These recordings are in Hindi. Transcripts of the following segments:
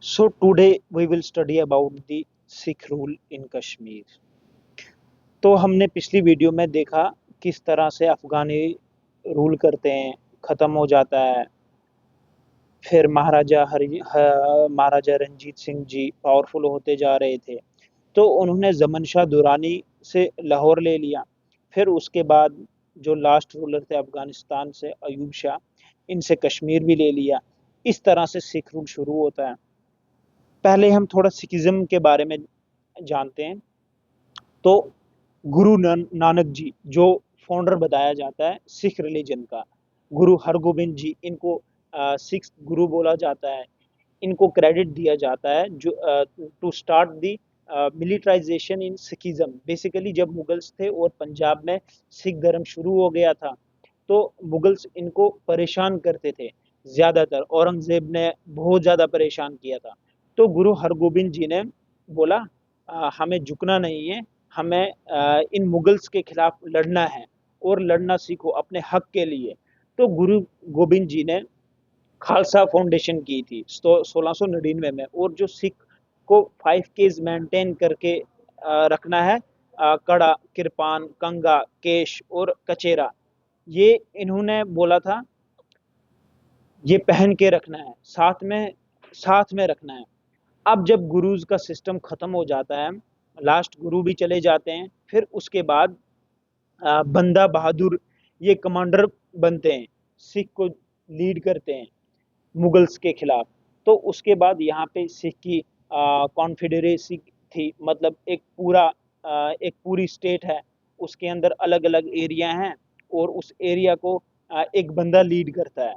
So today we will study about the Sikh rule in Kashmir. तो हमने पिछली वीडियो में देखा किस तरह से अफगानी रूल करते हैं, ख़त्म हो जाता है। फिर महाराजा रंजीत सिंह जी पावरफुल होते जा रहे थे, तो उन्होंने ज़मन शाह दुरानी से लाहौर ले लिया। फिर उसके बाद जो लास्ट रूलर थे अफ़गानिस्तान से अयूब शाह, इनसे कश्मीर भी ले लिया। इस तरह से सिख रूल शुरू होता है। पहले हम थोड़ा सिखिज़्म के बारे में जानते हैं। तो गुरु नानक जी जो फाउंडर बताया जाता है सिख रिलीजन का, गुरु हरगोबिंद जी, इनको सिक्स गुरु बोला जाता है। इनको क्रेडिट दिया जाता है जो to start the militarization in Sikhism. Basically जब मुगल्स थे और पंजाब में सिख धर्म शुरू हो गया था, तो मुगल्स इनको परेशान करते थे। ज़्यादातर औरंगज़ेब ने बहुत ज़्यादा परेशान किया था। तो गुरु हरगोबिंद जी ने बोला हमें झुकना नहीं है, हमें इन मुगल्स के खिलाफ लड़ना है और लड़ना सीखो अपने हक के लिए। तो गुरु गोबिंद जी ने खालसा फाउंडेशन की थी 1699 में। और जो सिख को 5 केज मेंटेन करके रखना है, कड़ा, किरपान, कंगा, केश और कचेरा, ये इन्होंने बोला था ये पहन के रखना है, साथ में रखना है। अब जब गुरुज का सिस्टम खत्म हो जाता है, लास्ट गुरु भी चले जाते हैं, फिर उसके बाद बंदा बहादुर ये कमांडर बनते हैं, सिख को लीड करते हैं मुगल्स के खिलाफ। तो उसके बाद यहाँ पे सिख की कॉन्फेडरेसी थी, मतलब एक पूरी स्टेट है, उसके अंदर अलग अलग एरिया हैं और उस एरिया को एक बंदा लीड करता है।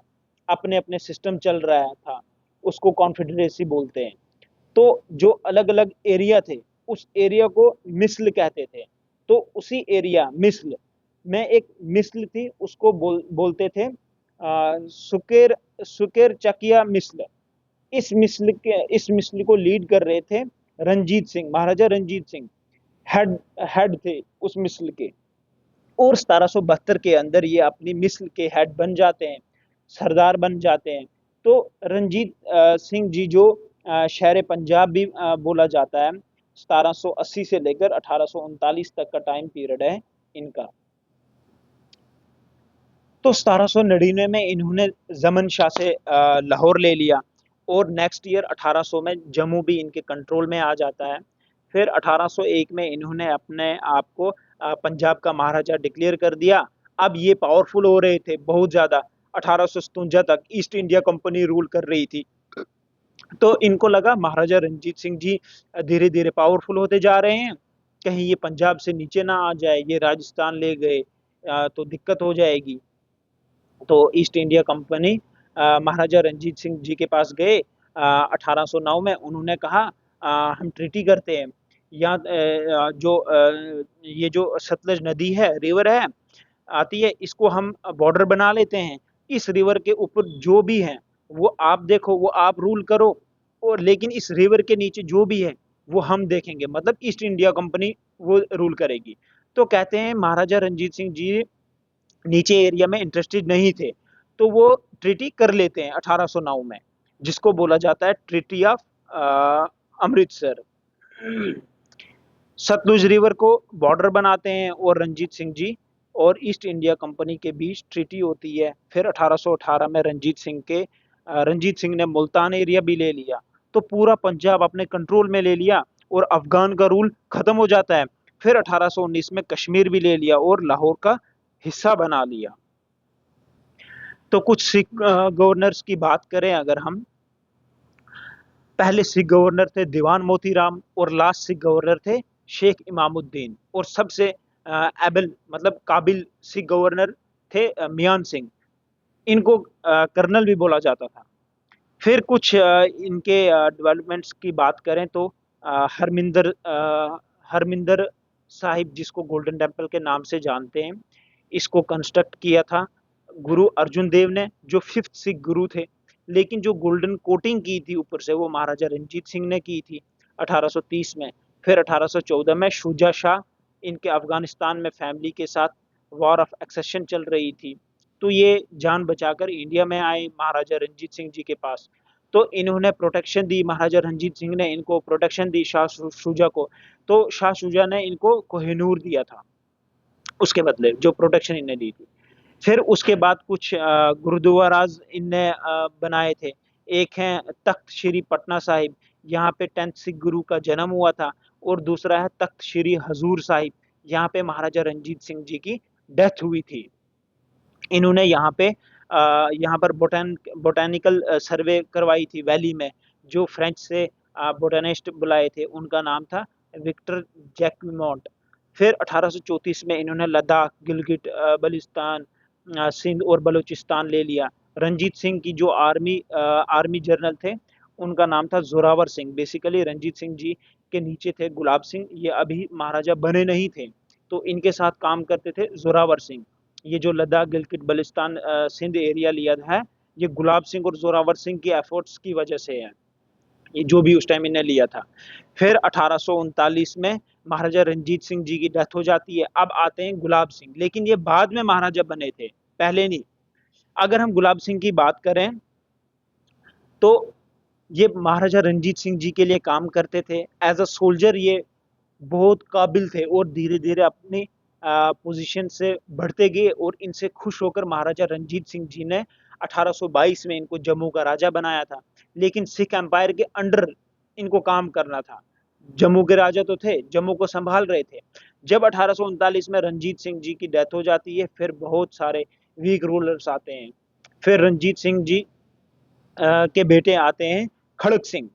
अपने अपने सिस्टम चल रहा था, उसको कॉन्फेडरेसी बोलते हैं। तो जो अलग अलग एरिया थे, उस एरिया को मिस्ल कहते थे। तो उसी एरिया मिस्ल में एक मिस्ल थी, उसको बोलते थे सुकेर सुकेर चकिया मिस्ल। इस मिस्ल को लीड कर रहे थे रंजीत सिंह, महाराजा रंजीत सिंह हेड हेड थे उस मिस्ल के। और 1772 के अंदर ये अपनी मिस्ल के हेड बन जाते हैं, सरदार बन जाते हैं। तो रंजीत सिंह जी जो शहर पंजाब भी बोला जाता है, 1780 से लेकर 1839 तक का टाइम पीरियड है इनका। तो 1799 में इन्होंने जमन शाह से लाहौर ले लिया और नेक्स्ट ईयर 1800 में जम्मू भी इनके कंट्रोल में आ जाता है। फिर 1801 में इन्होंने अपने आप को पंजाब का महाराजा डिक्लेयर कर दिया। अब ये पावरफुल हो रहे थे बहुत ज़्यादा। 1857 तक ईस्ट इंडिया कंपनी रूल कर रही थी। तो इनको लगा महाराजा रंजीत सिंह जी धीरे धीरे पावरफुल होते जा रहे हैं, कहीं ये पंजाब से नीचे ना आ जाए, ये राजस्थान ले गए तो दिक्कत हो जाएगी। तो ईस्ट इंडिया कंपनी महाराजा रंजीत सिंह जी के पास गए 1809 में। उन्होंने कहा हम ट्रीटी करते हैं, यहाँ ये जो सतलज नदी है, रिवर है, आती है, इसको हम बॉर्डर बना लेते हैं। इस रिवर के ऊपर जो भी है वो आप देखो, वो आप रूल करो, और लेकिन इस रिवर के नीचे जो भी है वो हम देखेंगे, मतलब ईस्ट इंडिया कंपनी वो रूल करेगी। तो कहते हैं महाराजा रंजीत सिंह जी नीचे एरिया में इंटरेस्टेड नहीं थे, तो वो ट्रीटी कर लेते हैं 1809 में, जिसको बोला जाता है treaty of Amritsar. Sutlej river को बॉर्डर बनाते हैं और रंजीत सिंह जी और ईस्ट इंडिया कंपनी के बीच ट्रीटी होती है। फिर 1818 में रंजीत सिंह ने मुल्तान एरिया भी ले लिया, तो पूरा पंजाब अपने कंट्रोल में ले लिया और अफगान का रूल खत्म हो जाता है। फिर 1819 में कश्मीर भी ले लिया और लाहौर का हिस्सा बना लिया। तो कुछ सिख गवर्नर्स की बात करें अगर हम, पहले सिख गवर्नर थे दीवान मोतीराम और लास्ट सिख गवर्नर थे शेख इमामुद्दीन। और सबसे एबल मतलब काबिल सिख गवर्नर थे मियान सिंह। इनको कर्नल भी बोला जाता था। फिर कुछ इनके डेवलपमेंट्स की बात करें तो हरमिंदर साहिब, जिसको गोल्डन टेम्पल के नाम से जानते हैं, इसको कंस्ट्रक्ट किया था गुरु अर्जुन देव ने, जो 5th सिख गुरु थे। लेकिन जो गोल्डन कोटिंग की थी ऊपर से, वो महाराजा रंजीत सिंह ने की थी 1830 में। फिर 1814 में शुजा शाह, इनके अफगानिस्तान में फैमिली के साथ वॉर ऑफ एक्सेशन चल रही थी, तो ये जान बचाकर इंडिया में आए महाराजा रंजीत सिंह जी के पास। तो इन्होंने प्रोटेक्शन दी, महाराजा रणजीत सिंह ने इनको प्रोटेक्शन दी शाह शुजा को। तो शाह शुजा ने इनको कोहिनूर दिया था उसके बदले, जो प्रोटेक्शन इन्हें दी थी। फिर उसके बाद कुछ गुरुद्वाराज इनने बनाए थे। एक है तख्त श्री पटना साहिब, यहाँ पे 10th सिख गुरु का जन्म हुआ था। और दूसरा है तख्त श्री हजूर साहिब, यहाँ पे महाराजा रणजीत सिंह जी की डेथ हुई थी। इन्होंने यहाँ पर बोटेनिकल सर्वे करवाई थी वैली में। जो फ्रेंच से बोटेनिस्ट बुलाए थे, उनका नाम था विक्टर जैक्विमोंट। फिर 1834 में इन्होंने लद्दाख, गिलगिट बल्तिस्तान, सिंध और बलूचिस्तान ले लिया। रंजीत सिंह की जो आर्मी जनरल थे, उनका नाम था जोरावर सिंह। बेसिकली रंजीत सिंह जी के नीचे थे गुलाब सिंह, ये अभी महाराजा बने नहीं थे, तो इनके साथ काम करते थे जोरावर सिंह। ये जो लद्दाख, गिलगिट बल्तिस्तान, सिंध एरिया लिया है, ये गुलाब सिंह और जोरावर सिंह के एफर्ट्स की वजह से है, ये जो भी उस टाइम इन्हें लिया था। फिर 1839 में महाराजा रणजीत सिंह जी की डेथ हो जाती है। अब आते हैं गुलाब सिंह, लेकिन ये बाद में महाराजा बने थे, पहले नहीं। अगर हम गुलाब सिंह की बात करें, तो ये महाराजा रणजीत सिंह जी के लिए काम करते थे एज अ सोल्जर। ये बहुत काबिल थे और धीरे धीरे अपनी पोजीशन से बढ़ते गए, और इनसे खुश होकर महाराजा रणजीत सिंह जी ने 1822 में इनको जम्मू का राजा बनाया था। लेकिन सिख एम्पायर के अंडर इनको काम करना था। जम्मू के राजा तो थे, जम्मू को संभाल रहे थे। जब 1839 में रणजीत सिंह जी की डेथ हो जाती है, फिर बहुत सारे वीक रूलर्स आते हैं। फिर रणजीत सिंह जी के बेटे आते हैं खड़क सिंह।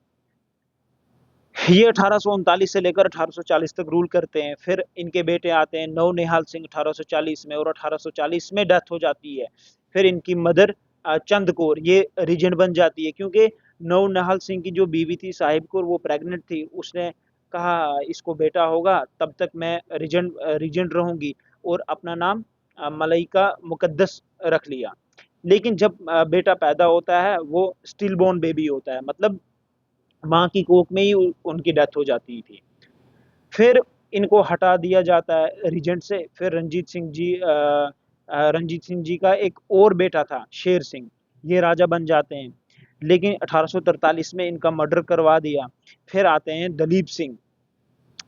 ये 1839 से लेकर 1840 तक रूल करते हैं। फिर इनके बेटे आते हैं नौ निहाल सिंह 1840 में, और 1840 में डेथ हो जाती है। फिर इनकी मदर चंद कौर ये रीजेंट बन जाती है, क्योंकि नौ निहाल सिंह की जो बीवी थी साहिब कौर, वो प्रेग्नेंट थी। उसने कहा इसको बेटा होगा तब तक मैं रीजेंट रहूंगी, और अपना नाम मलाइका मुकद्दस रख लिया। लेकिन जब बेटा पैदा होता है, वो स्टिल बोर्न बेबी होता है, मतलब माँ की कोख में ही उनकी डेथ हो जाती थी। फिर इनको हटा दिया जाता है रीजेंट से। फिर रंजीत सिंह जी का एक और बेटा था शेर सिंह, ये राजा बन जाते हैं। लेकिन 1843 में इनका मर्डर करवा दिया। फिर आते हैं दलीप सिंह,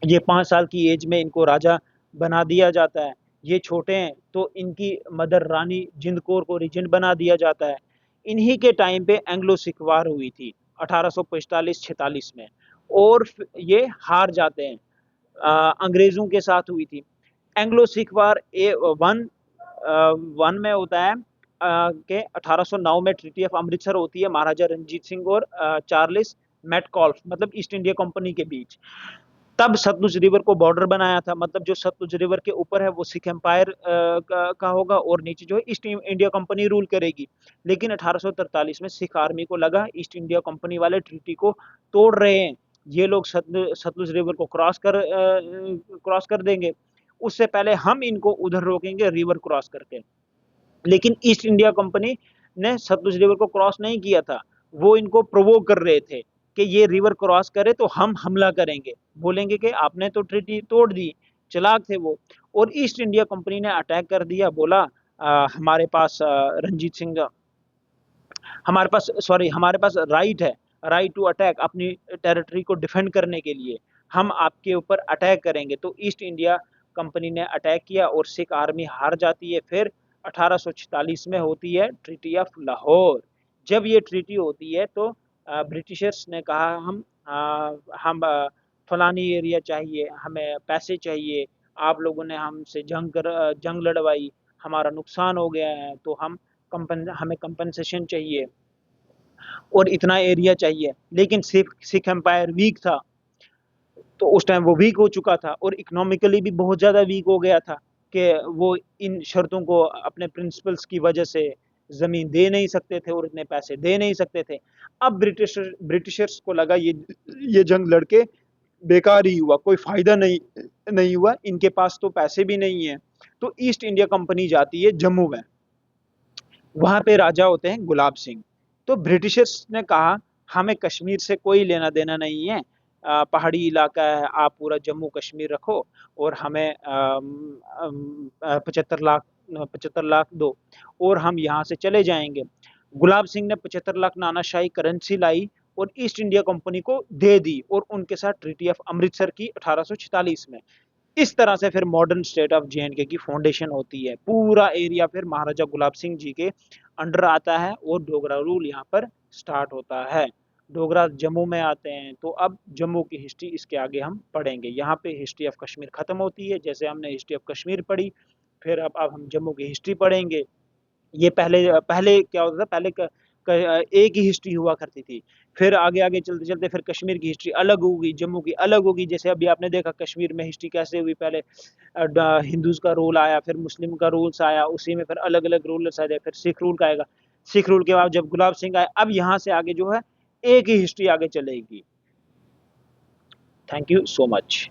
ये 5 साल की एज में इनको राजा बना दिया जाता है। ये छोटे हैं, तो इनकी मदर रानी जिंद कौर को रीजेंट बना दिया जाता है। इन्हीं के टाइम पे एंग्लो सिख वार हुई थी 1845-46 में, और ये हार जाते हैं, अंग्रेजों के साथ हुई थी। एंग्लो सिख वार वन वन में होता है कि 1809 में ट्रीटी ऑफ अमृतसर होती है महाराजा रणजीत सिंह और चार्ल्स मेटकॉल्फ, मतलब ईस्ट इंडिया कंपनी के बीच। तब सतलुज रिवर को बॉर्डर बनाया था, मतलब जो सतलुज रिवर के ऊपर है वो सिख एम्पायर का होगा, और नीचे जो है ईस्ट इंडिया कंपनी रूल करेगी। लेकिन 1843 में सिख आर्मी को लगा ईस्ट इंडिया कंपनी वाले ट्रीटी को तोड़ रहे हैं, ये लोग सतलुज रिवर को क्रॉस कर देंगे, उससे पहले हम इनको उधर रोकेंगे रिवर क्रॉस करके। लेकिन ईस्ट इंडिया कंपनी ने सतलुज रिवर को क्रॉस नहीं किया था, वो इनको प्रोवोक कर रहे थे कि ये रिवर क्रॉस करे तो हम हमला करेंगे, बोलेंगे कि आपने तो ट्रीटी तोड़ दी। चलाक थे वो। और ईस्ट इंडिया कंपनी ने अटैक कर दिया, बोला हमारे पास रंजीत सिंह, हमारे पास राइट है, राइट टू अटैक, अपनी टेरिटरी को डिफेंड करने के लिए हम आपके ऊपर अटैक करेंगे। तो ईस्ट इंडिया कंपनी ने अटैक किया और सिख आर्मी हार जाती है। फिर 1846 में होती है ट्रीटी ऑफ लाहौर। जब ये ट्रीटी होती है, तो ब्रिटिशर्स ने कहा हम फलानी एरिया चाहिए, हमें पैसे चाहिए, आप लोगों ने हमसे जंग लड़वाई, हमारा नुकसान हो गया है, तो हमें कंपनसेशन चाहिए और इतना एरिया चाहिए। लेकिन सिख एम्पायर वीक था, तो उस टाइम वो वीक हो चुका था, और इकोनॉमिकली भी बहुत ज़्यादा वीक हो गया था कि वो इन शर्तों को अपने प्रिंसिपल्स की वजह से ज़मीन दे नहीं सकते थे और इतने पैसे दे नहीं सकते थे। अब ब्रिटिशर्स को लगा ये जंग लड़के बेकार ही हुआ, कोई फ़ायदा नहीं हुआ, इनके पास तो पैसे भी नहीं है। तो ईस्ट इंडिया कंपनी जाती है जम्मू में, वहाँ पे राजा होते हैं गुलाब सिंह। तो ब्रिटिशर्स ने कहा हमें कश्मीर से कोई लेना देना नहीं है, पहाड़ी इलाका है, आप पूरा जम्मू कश्मीर रखो, और हमें 75 लाख दो, और हम यहाँ से चले जाएंगे। गुलाब सिंह ने 75 लाख नानाशाही करेंसी लाई और ईस्ट इंडिया कंपनी को दे दी और उनके साथ ट्रीटी ऑफ अमृतसर की 1846 में। इस तरह से फिर मॉडर्न स्टेट ऑफ जे की फाउंडेशन होती है। पूरा एरिया फिर महाराजा गुलाब सिंह जी के अंडर आता है और डोगरा रूल यहाँ पर स्टार्ट होता है। डोगरा जम्मू में आते हैं। तो अब जम्मू की हिस्ट्री इसके आगे हम पढ़ेंगे। यहाँ पे हिस्ट्री ऑफ कश्मीर खत्म होती है। जैसे हमने हिस्ट्री ऑफ कश्मीर पढ़ी, फिर अब हम जम्मू की हिस्ट्री पढ़ेंगे। ये पहले पहले क्या होता था, पहले एक ही हिस्ट्री हुआ करती थी। फिर आगे आगे चलते चलते फिर कश्मीर की हिस्ट्री अलग होगी, जम्मू की अलग होगी। जैसे अभी आपने देखा कश्मीर में हिस्ट्री कैसे हुई, पहले हिंदूज का रूल आया, फिर मुस्लिम का रूल्स आया, उसी में फिर अलग अलग रूल्स आ जाए, फिर सिख रूल का आएगा। सिख रूल के बाद जब गुलाब सिंह आए, अब यहाँ से आगे जो है एक ही हिस्ट्री आगे चलेगी। Thank you so much.